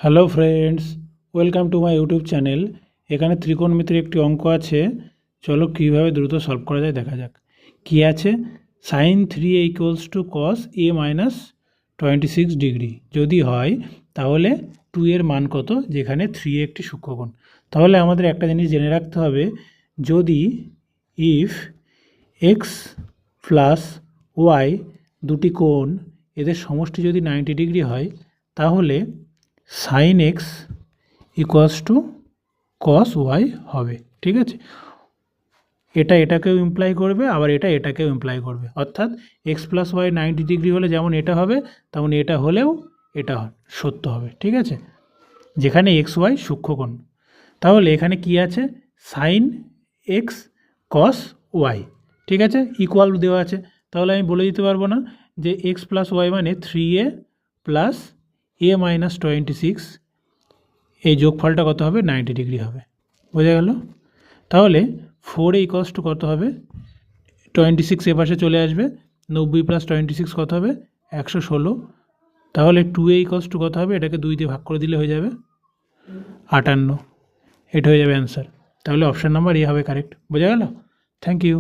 Hello friends, welcome to my YouTube channel. এখানে ত্রিকোণমিতির একটি অঙ্ক আছে, চলো কীভাবে দ্রুত সলভ করা যায় দেখা যাক। কী আছে? Sine 3a equals to cos a minus 26 degree যদি হয় তাহলে 2 এর মান কত, যেখানে 3a একটি সূক্ষ্মকোণ। তাহলে আমাদের একটা জিনিস জেনে রাখতে হবে, যদি ইফ এক্স প্লাস ওয়াই দুটি কোণ এদের সমষ্টি যদি 90 ডিগ্রি হয় তাহলে sine X equals to cos Y হবে। ঠিক আছে, এটা এটাকেও ইমপ্লাই করবে, আবার এটা এটাকেও ইমপ্লাই করবে। অর্থাৎ এক্স প্লাস ওয়াই 90 ডিগ্রি হলে যেমন এটা হবে, তেমন এটা হলেও এটা সত্য হবে। ঠিক আছে, যেখানে এক্স ওয়াই সূক্ষ্মকোণ। তাহলে এখানে কি আছে? Sine X cos Y. ঠিক আছে, ইকুয়াল দেওয়া আছে। তাহলে আমি বলে দিতে পারবো না যে এক্স প্লাস ওয়াই মানে 3a প্লাস a মাইনাস 26, এই যোগফলটা কত হবে? 90 ডিগ্রি হবে। বোঝা গেল? তাহলে 4a ইকুয়ালস টু কত হবে? 26 এপাশে চলে আসবে, 90 প্লাস 26 কত হবে? 116। তাহলে 2a ইকুয়ালস টু কত হবে? এটাকে 2 দিয়ে ভাগ করে দিলে হয়ে যাবে 58। এটা হয়ে যাবে অ্যান্সার। তাহলে অপশান নাম্বার এ হবে কারেক্ট। বোঝা গেল? Thank you.